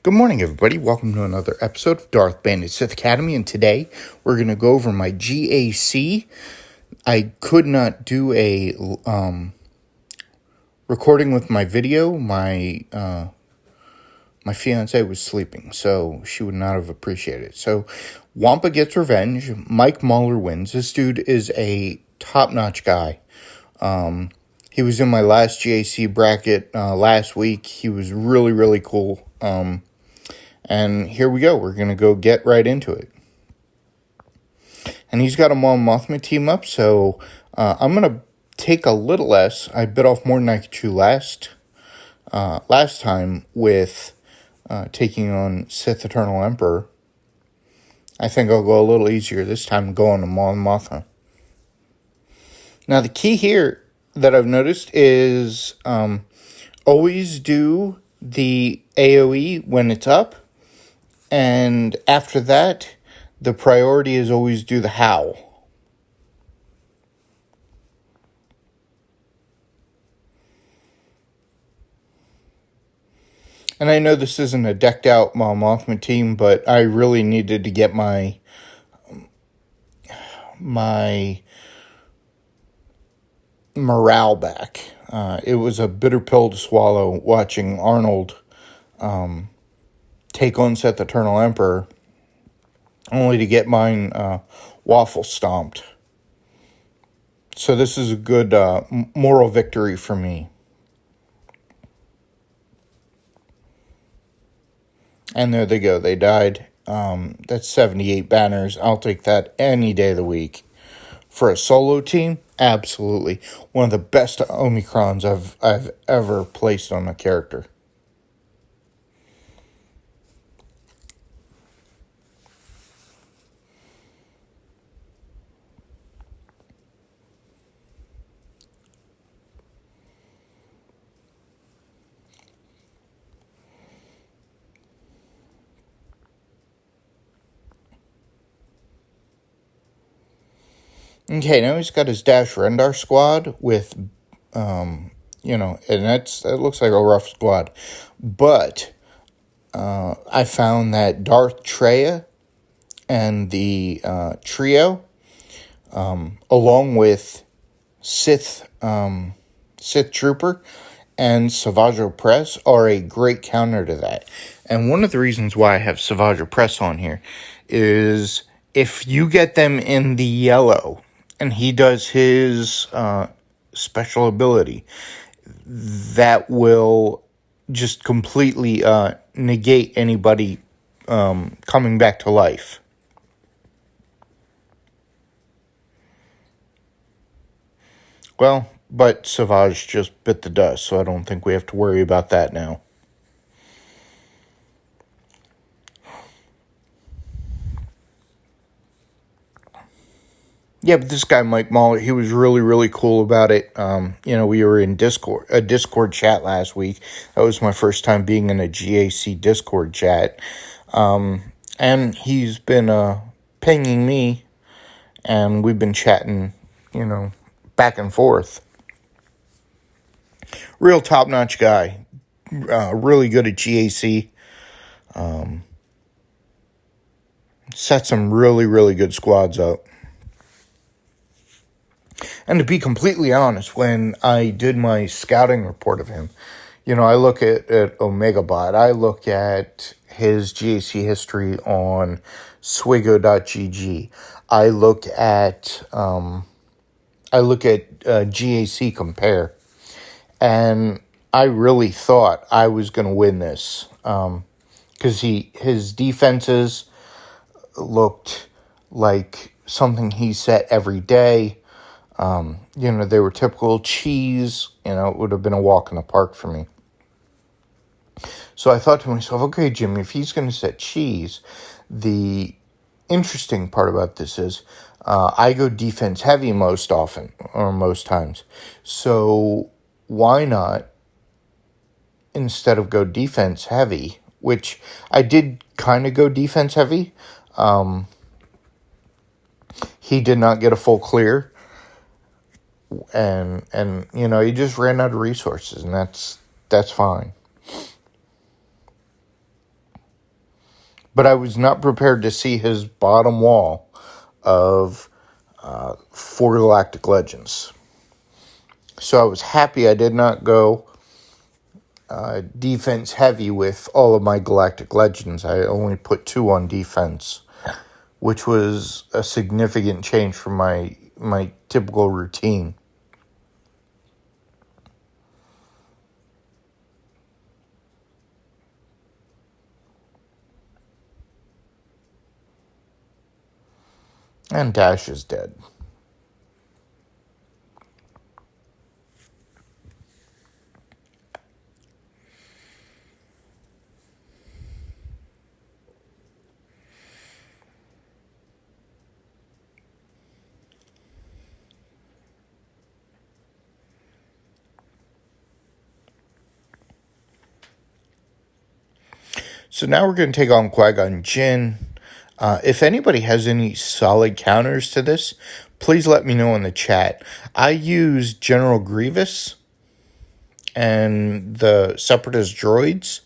Good morning, everybody. Welcome to another episode of Darth Bandit Sith Academy, and today we're going to go over my GAC. I could not do a recording with my video. My fiance was sleeping, so she would not have appreciated it. So, Wampa gets revenge. Mike Mauler wins. This dude is a top-notch guy. He was in my last GAC bracket last week. He was really, really cool. And here we go. We're going to go get right into it. And he's got a Mon Mothma team up, so I'm going to take a little less. I bit off more than I could chew last time with taking on Sith Eternal Emperor. I think I'll go a little easier this time and go on to Mon Mothma. Now, the key here that I've noticed is always do the AoE when it's up. And after that, the priority is always do the howl. And I know this isn't a decked out Mon Mothma team, but I really needed to get my morale back. It was a bitter pill to swallow watching Arnold take on Sith Eternal Emperor, only to get mine waffle stomped. So this is a good moral victory for me. And there they go. They died. That's 78 banners. I'll take that any day of the week. For a solo team, absolutely. One of the best Omicrons I've ever placed on a character. Okay, now he's got his Dash Rendar squad with, and that looks like a rough squad. But I found that Darth Treya and the trio, along with Sith Trooper and Savage Opress, are a great counter to that. And one of the reasons why I have Savage Opress on here is if you get them in the yellow, and he does his special ability, that will just completely negate anybody coming back to life. Well, but Savage just bit the dust, so I don't think we have to worry about that now. Yeah, but this guy, Mike Mauler, he was really, really cool about it. We were in a Discord chat last week. That was my first time being in a GAC Discord chat. And he's been pinging me, and we've been chatting, back and forth. Real top-notch guy. Really good at GAC. Set some really, really good squads up. And to be completely honest, when I did my scouting report of him, I look at OmegaBot. I look at his GAC history on Swigo.gg. I look at GAC Compare. And I really thought I was going to win this. Because his defenses looked like something he set every day. They were typical cheese. It would have been a walk in the park for me. So I thought to myself, okay, Jimmy, if he's going to set cheese, the interesting part about this is I go defense heavy most often, or most times. So why not, instead of go defense heavy, which I did kind of go defense heavy, he did not get a full clear. And he just ran out of resources, and that's fine. but I was not prepared to see his bottom wall of 4 Galactic Legends. So I was happy I did not go defense heavy with all of my Galactic Legends. I only put 2 on defense, which was a significant change from my typical routine. And Dash is dead. So now we're going to take on Qui-Gon Jinn. If anybody has any solid counters to this, please let me know in the chat. I use General Grievous and the Separatist droids.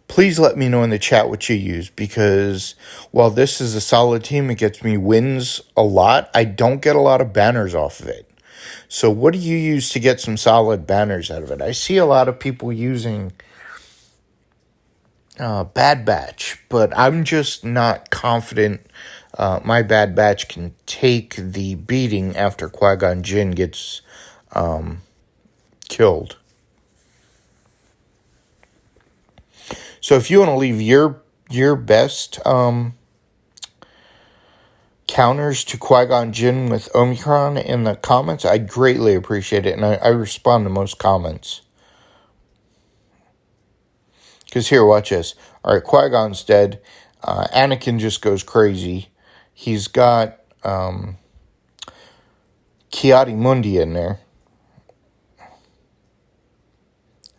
Please let me know in the chat what you use, because while this is a solid team, it gets me wins a lot. I don't get a lot of banners off of it. So what do you use to get some solid banners out of it? I see a lot of people using Bad Batch, but I'm just not confident my Bad Batch can take the beating after Qui-Gon Jinn gets killed. So if you want to leave your best counters to Qui-Gon Jinn with Omicron in the comments, I'd greatly appreciate it, and I respond to most comments. Because here, watch this. All right, Qui-Gon's dead. Anakin just goes crazy. He's got Ki-Adi-Mundi in there.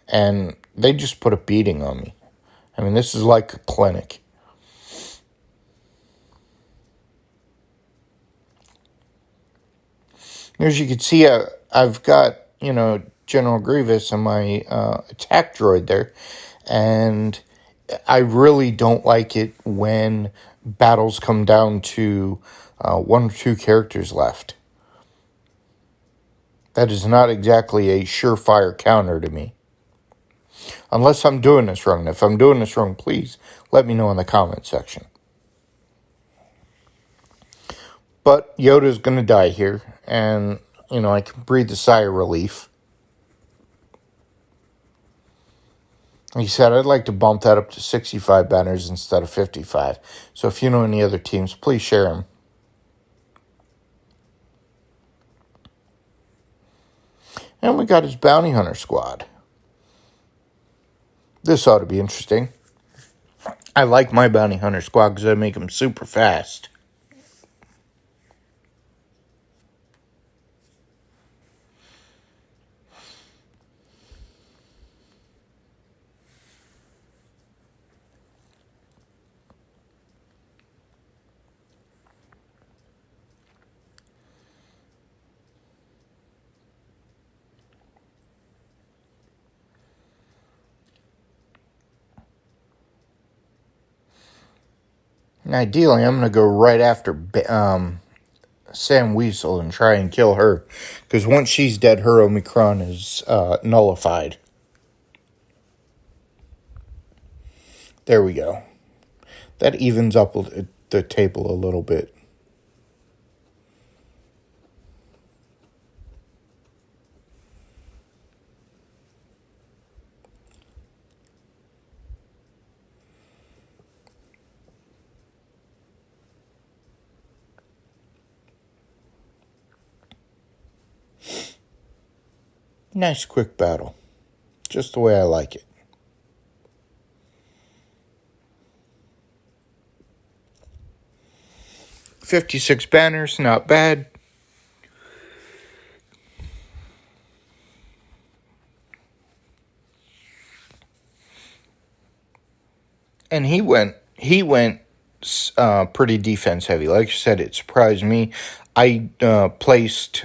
And they just put a beating on me. I mean, this is like a clinic. As you can see, I've got, General Grievous and my attack droid there. And I really don't like it when battles come down to 1 or 2 characters left. That is not exactly a surefire counter to me. Unless I'm doing this wrong. If I'm doing this wrong, please let me know in the comment section. But Yoda's going to die here. And, I can breathe a sigh of relief. He said, I'd like to bump that up to 65 banners instead of 55. So if you know any other teams, please share them. And we got his bounty hunter squad. This ought to be interesting. I like my bounty hunter squad because I make them super fast. And ideally, I'm going to go right after Sam Weasel and try and kill her. Because once she's dead, her Omicron is nullified. There we go. That evens up the table a little bit. Nice quick battle. Just the way I like it. $56 banners, not bad. And he went pretty defense heavy. Like I said, it surprised me. I placed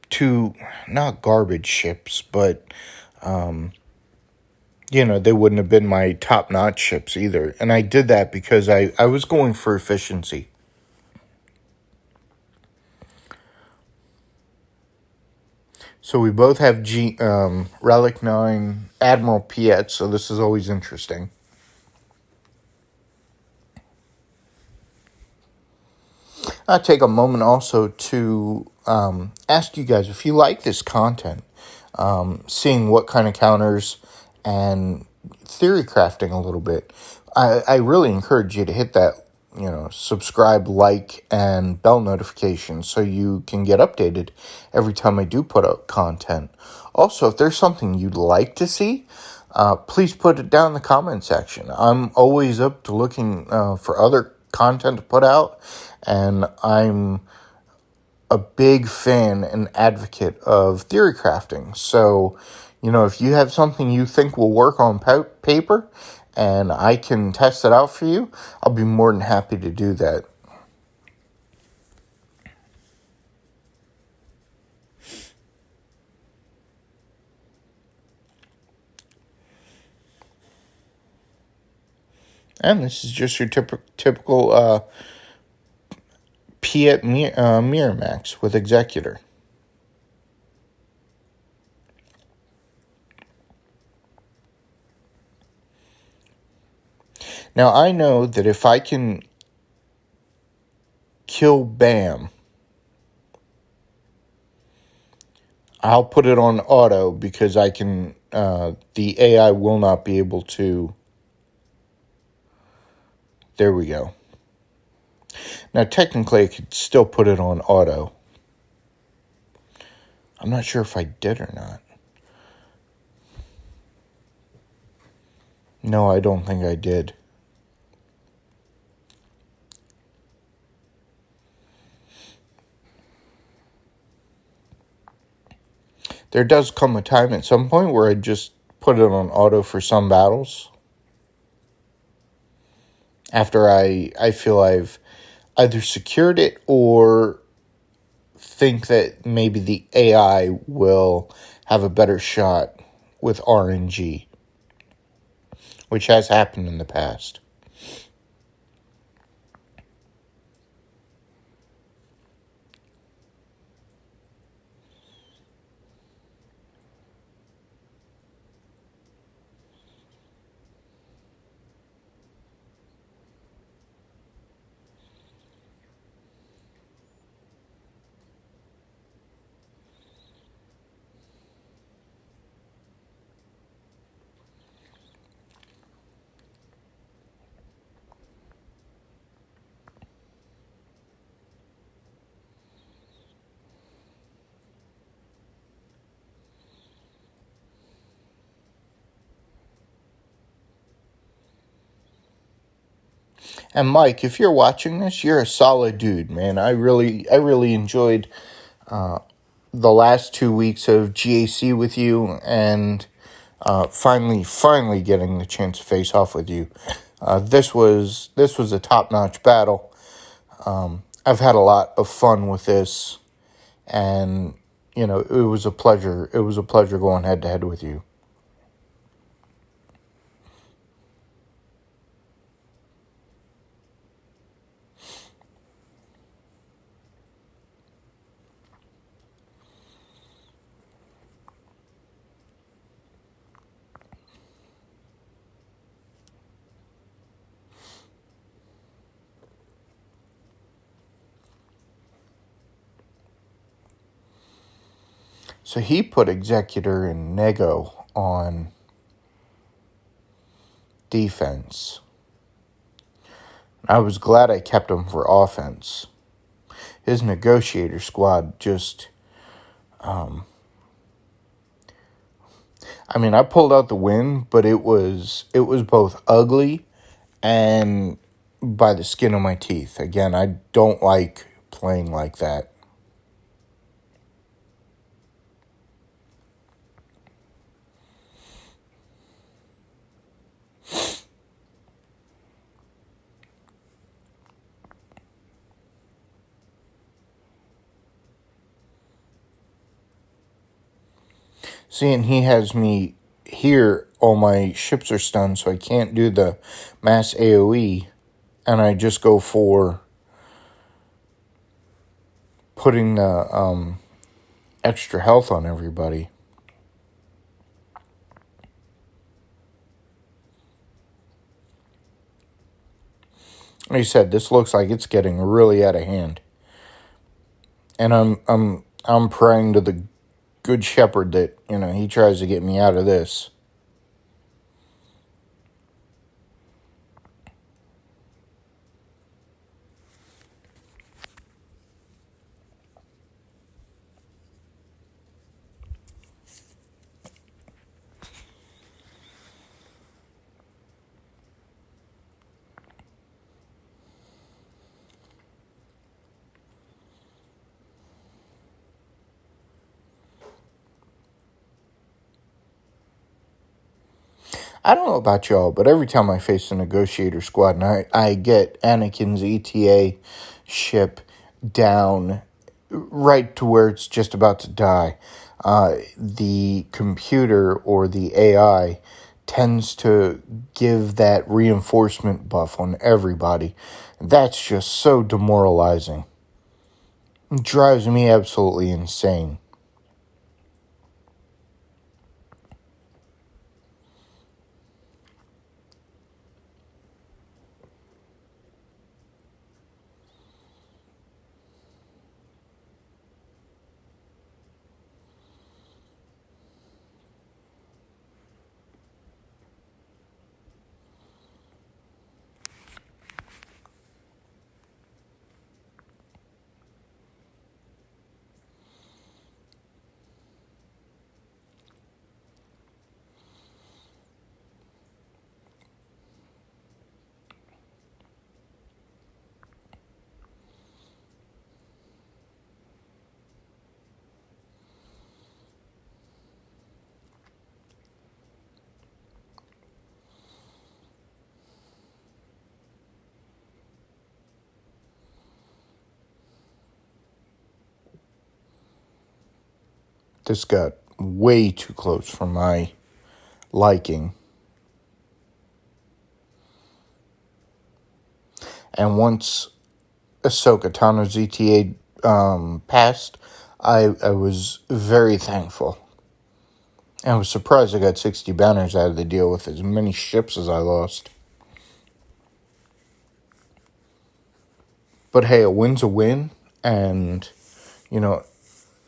2, not garbage ships, but they wouldn't have been my top-notch ships either. And I did that because I was going for efficiency. So we both have Relic 9 Admiral Piet, so this is always interesting. I'll take a moment also to ask you guys if you like this content, seeing what kind of counters and theory crafting a little bit. I really encourage you to hit that, subscribe, like, and bell notification so you can get updated every time I do put out content. Also, if there's something you'd like to see, please put it down in the comment section. I'm always up to looking for other content to put out, and I'm a big fan and advocate of theory crafting. So, if you have something you think will work on paper and I can test it out for you, I'll be more than happy to do that. And this is just your typical Piet Miramax with Executor. Now, I know that if I can kill Bam, I'll put it on auto because I can, the AI will not be able to. There we go. Now, technically, I could still put it on auto. I'm not sure if I did or not. No, I don't think I did. There does come a time at some point where I just put it on auto for some battles. After I feel I've either secured it or think that maybe the AI will have a better shot with RNG, which has happened in the past. And Mike, if you're watching this, you're a solid dude, man. I really enjoyed the last 2 weeks of GAC with you, and finally getting the chance to face off with you. This was a top-notch battle. I've had a lot of fun with this, and it was a pleasure. It was a pleasure going head to head with you. So he put Executor and Nego on defense. I was glad I kept him for offense. His negotiator squad just, I pulled out the win, but it was both ugly and by the skin of my teeth. Again, I don't like playing like that. See, and he has me here all my ships are stunned, so I can't do the mass AoE, and I just go for putting the extra health on everybody. Like I said, this looks like it's getting really out of hand. And I'm praying to the good shepherd that, he tries to get me out of this. I don't know about y'all, but every time I face a negotiator squad and I get Anakin's ETA ship down right to where it's just about to die, the computer or the AI tends to give that reinforcement buff on everybody. That's just so demoralizing. It drives me absolutely insane. This got way too close for my liking. And once Ahsoka Tano's ETA passed, I was very thankful. I was surprised I got 60 banners out of the deal with as many ships as I lost. But hey, a win's a win, and,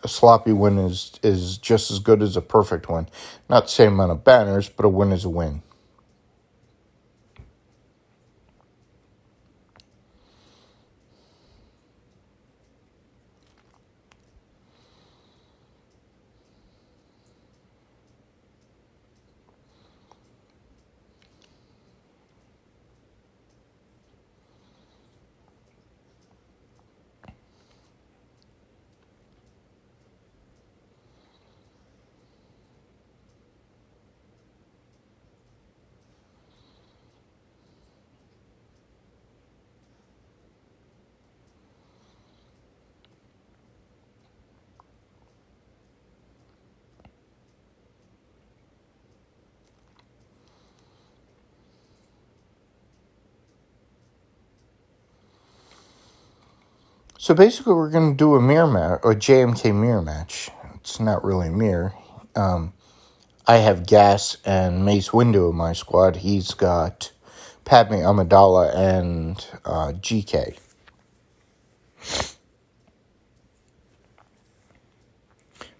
a sloppy win is just as good as a perfect win. Not the same amount of banners, but a win is a win. So basically, we're going to do a mirror match, or JMK mirror match. It's not really a mirror. I have Gas and Mace Windu in my squad. He's got Padme Amidala and GK.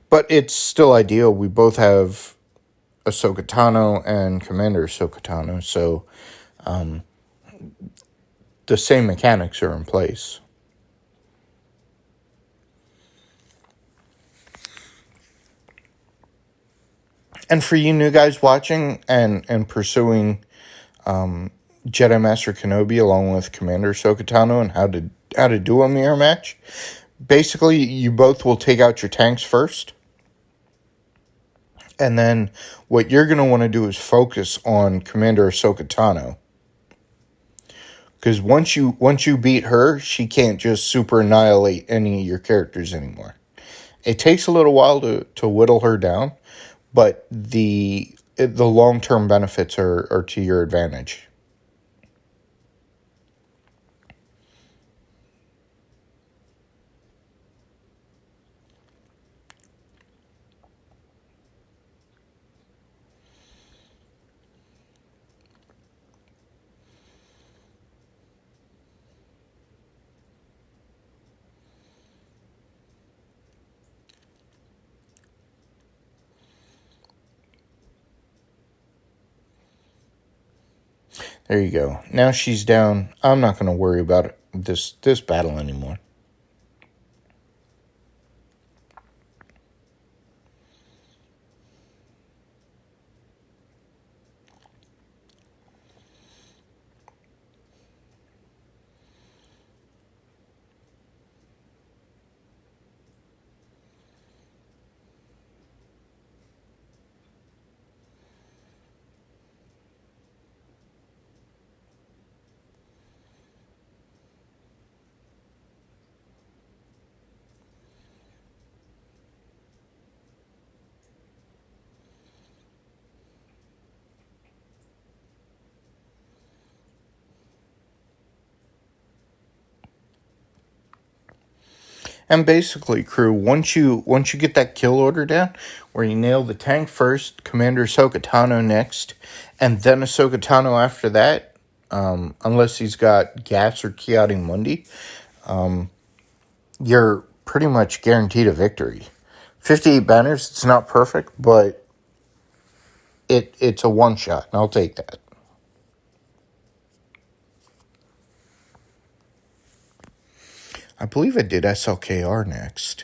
But it's still ideal. We both have Ahsoka Tano and Commander Ahsoka Tano, so the same mechanics are in place. And for you new guys watching and pursuing Jedi Master Kenobi along with Commander Ahsoka Tano and how to do a mirror match, basically you both will take out your tanks first. And then what you're going to want to do is focus on Commander Ahsoka Tano. Because once you beat her, she can't just super annihilate any of your characters anymore. It takes a little while to whittle her down, but the the long-term benefits are to your advantage. There you go. Now she's down. I'm not going to worry about this battle anymore. And basically, crew, once you get that kill order down, where you nail the tank first, Commander Ahsoka Tano next, and then Ahsoka Tano after that, unless he's got gas or Kiadi Mundi, you're pretty much guaranteed a victory. 58 banners, it's not perfect, but it's a one-shot, and I'll take that. I believe I did SLKR next.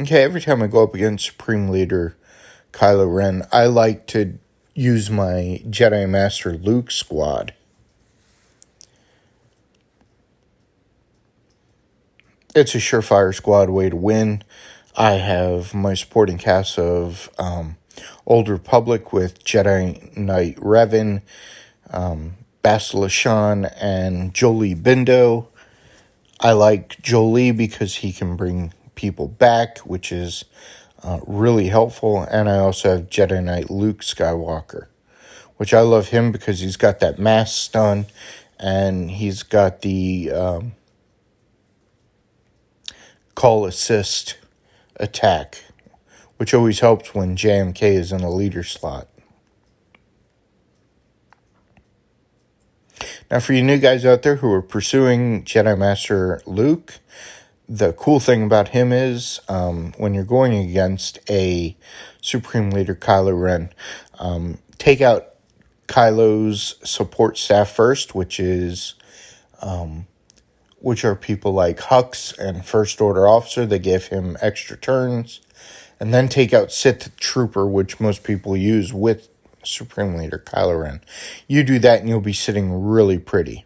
Okay, every time I go up against Supreme Leader Kylo Ren, I like to use my Jedi Master Luke squad. It's a surefire squad way to win. I have my supporting cast of Old Republic with Jedi Knight Revan, Basilishan, and Jolie Bindo. I like Jolie because he can bring people back, which is really helpful. And I also have Jedi Knight Luke Skywalker, which I love him because he's got that mass stun and he's got the call assist attack, which always helps when JMK is in a leader slot. Now, for you new guys out there who are pursuing Jedi Master Luke, the cool thing about him is when you're going against a Supreme Leader Kylo Ren, take out Kylo's support staff first, which are people like Hux and First Order Officer. They give him extra turns. And then take out Sith Trooper, which most people use with Supreme Leader Kylo Ren. You do that and you'll be sitting really pretty.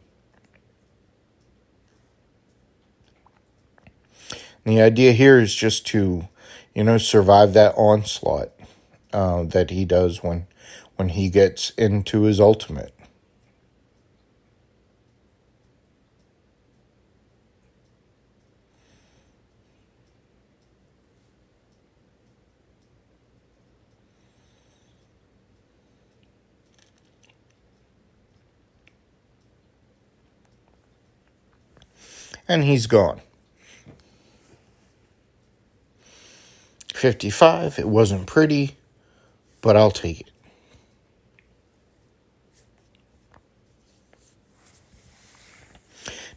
And the idea here is just to, survive that onslaught that he does when he gets into his ultimate. And he's gone. 55, it wasn't pretty, but I'll take it.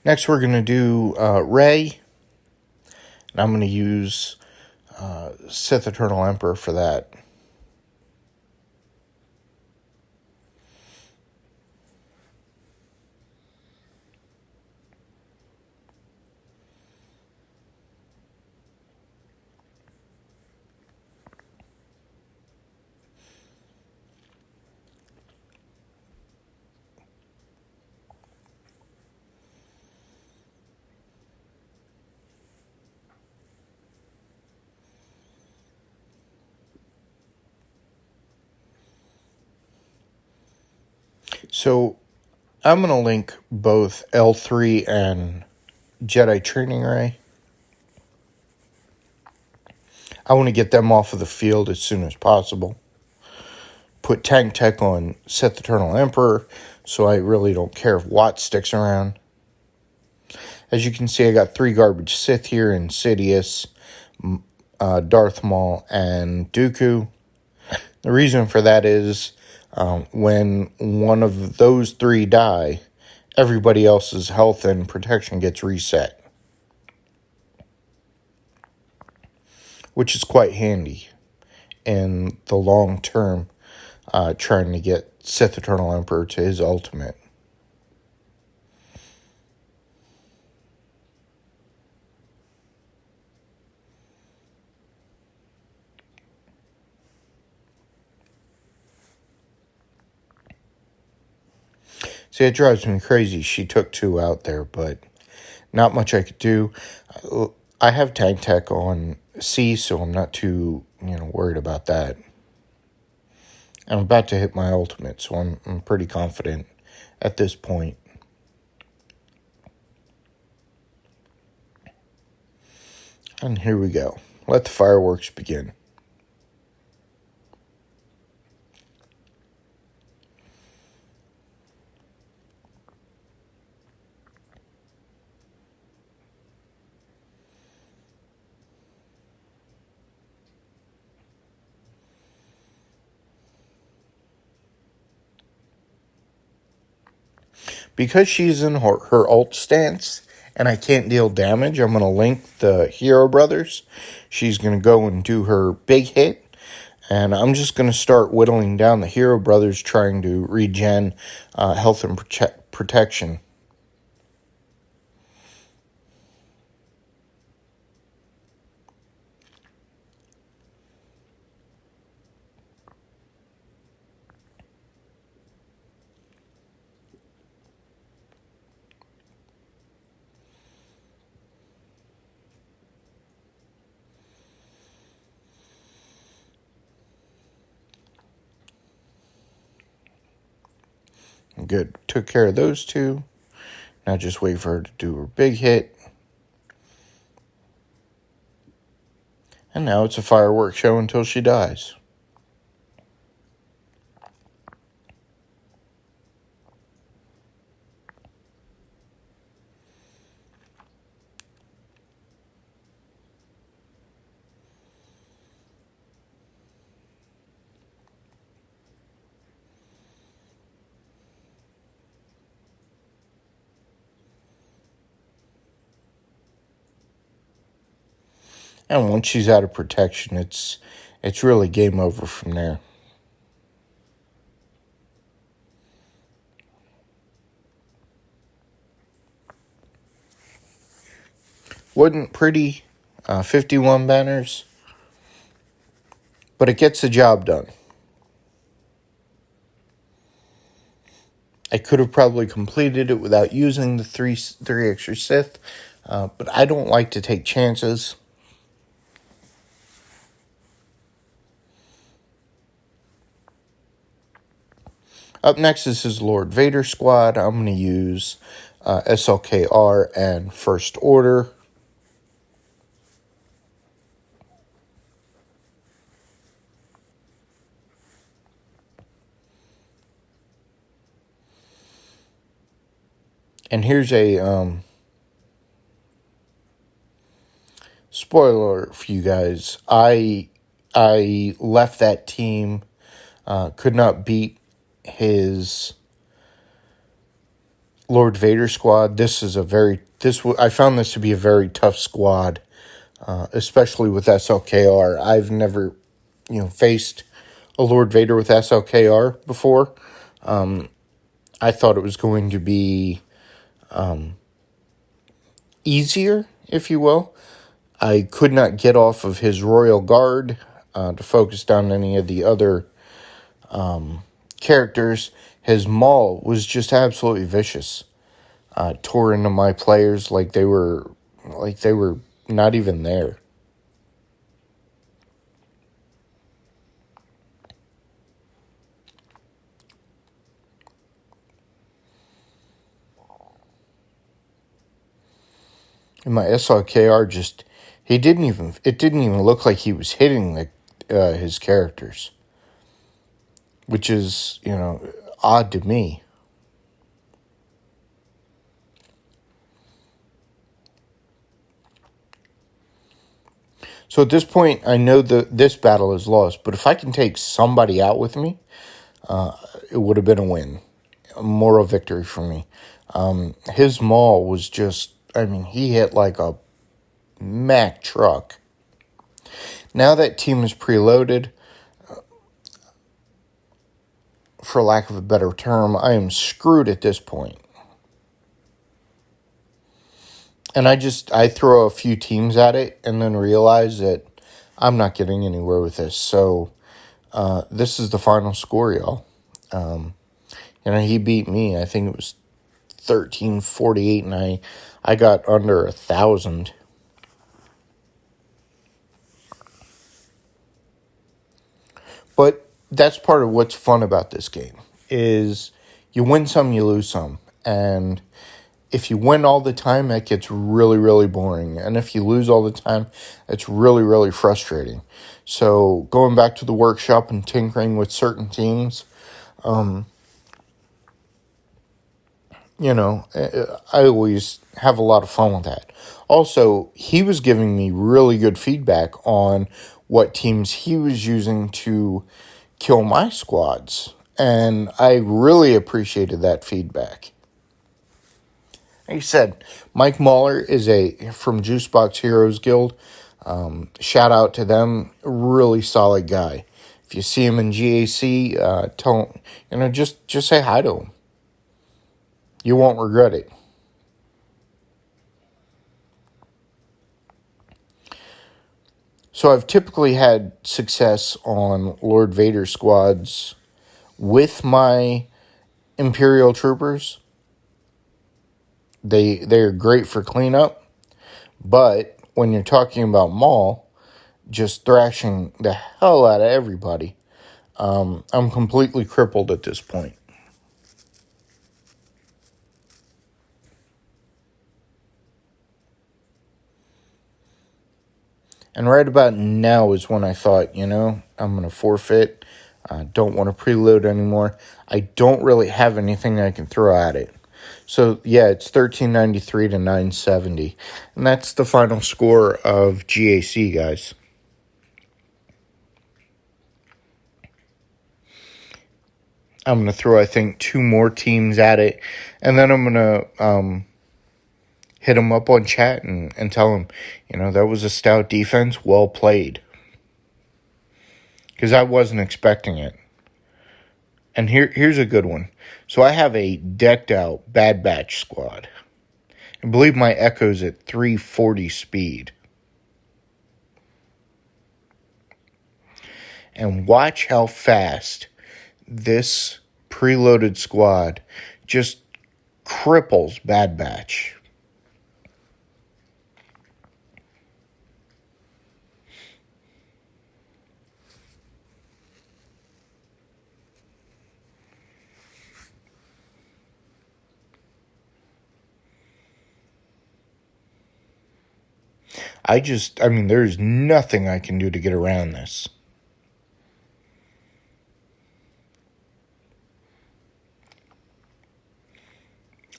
Next, we're going to do Rey. And I'm going to use Sith Eternal Emperor for that. So I'm going to link both L3 and Jedi Training Ray. I want to get them off of the field as soon as possible. Put Tank Tech on Sith Eternal Emperor, so I really don't care if Watt sticks around. As you can see, I got 3 garbage Sith here: Insidious, Darth Maul, and Dooku. The reason for that is when one of those 3 die, everybody else's health and protection gets reset, which is quite handy in the long term, trying to get Sith Eternal Emperor to his ultimate. See, it drives me crazy. She took 2 out there, but not much I could do. I have Tank Tech on C, so I'm not too, worried about that. I'm about to hit my ultimate, so I'm pretty confident at this point. And here we go. Let the fireworks begin. Because she's in her ult stance and I can't deal damage, I'm going to link the Hero Brothers. She's going to go and do her big hit. And I'm just going to start whittling down the Hero Brothers, trying to regen health and protection. Good. Took care of those 2. Now just wait for her to do her big hit. And now it's a fireworks show until she dies. And once she's out of protection, it's really game over from there. Wasn't pretty, 51 banners, but it gets the job done. I could have probably completed it without using the three extra Sith, but I don't like to take chances. Up next is his Lord Vader squad. I'm going to use SLKR and First Order. And here's a spoiler for you guys. I left that team, could not beat his Lord Vader squad. I found this to be a very tough squad, especially with SLKR. I've never, faced a Lord Vader with SLKR before. I thought it was going to be easier, if you will. I could not get off of his Royal Guard to focus down any of the other characters. His Maul was just absolutely vicious. Tore into my players like they were not even there. And my SLKR just, it didn't even look like he was hitting his characters, which is, odd to me. So at this point, I know this battle is lost, but if I can take somebody out with me, it would have been a win, a moral victory for me. His maul was just, he hit like a Mack truck. Now that team is preloaded, for lack of a better term, I am screwed at this point. And I throw a few teams at it and then realize that I'm not getting anywhere with this. So this is the final score, y'all. He beat me. I think it was 1348, and I got under 1,000. But that's part of what's fun about this game, is you win some, you lose some. And if you win all the time, that gets really, really boring. And if you lose all the time, it's really, really frustrating. So going back to the workshop and tinkering with certain teams, I always have a lot of fun with that. Also, he was giving me really good feedback on what teams he was using to kill my squads. And I really appreciated that feedback. Like I said, Mike Mauler is from Juicebox Heroes Guild. Shout out to them. Really solid guy. If you see him in GAC, tell him, just say hi to him. You won't regret it. So I've typically had success on Lord Vader squads with my Imperial troopers. They're great for cleanup, but when you're talking about Maul, just thrashing the hell out of everybody, I'm completely crippled at this point. And right about now is when I thought, I'm going to forfeit. Don't want to preload anymore. I don't really have anything I can throw at it. So, yeah, it's 1393 to 970. And that's the final score of GAC, guys. I'm going to throw, I think, 2 more teams at it. And then I'm going to hit them up on chat and tell them, that was a stout defense, well played. Because I wasn't expecting it. And here's a good one. So I have a decked out Bad Batch squad. I believe my Echo's at 340 speed. And watch how fast this preloaded squad just cripples Bad Batch. There's nothing I can do to get around this.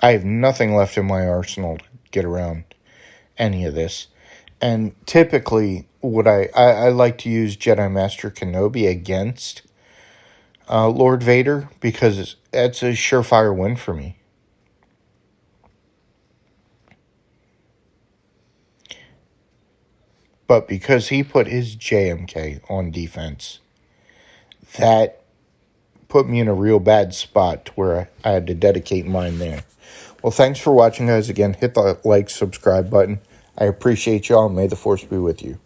I have nothing left in my arsenal to get around any of this. And typically, what I like to use Jedi Master Kenobi against Lord Vader, because it's a surefire win for me. But because he put his JMK on defense, that put me in a real bad spot to where I had to dedicate mine there. Well, thanks for watching, guys. Again, hit the like, subscribe button. I appreciate y'all. May the Force be with you.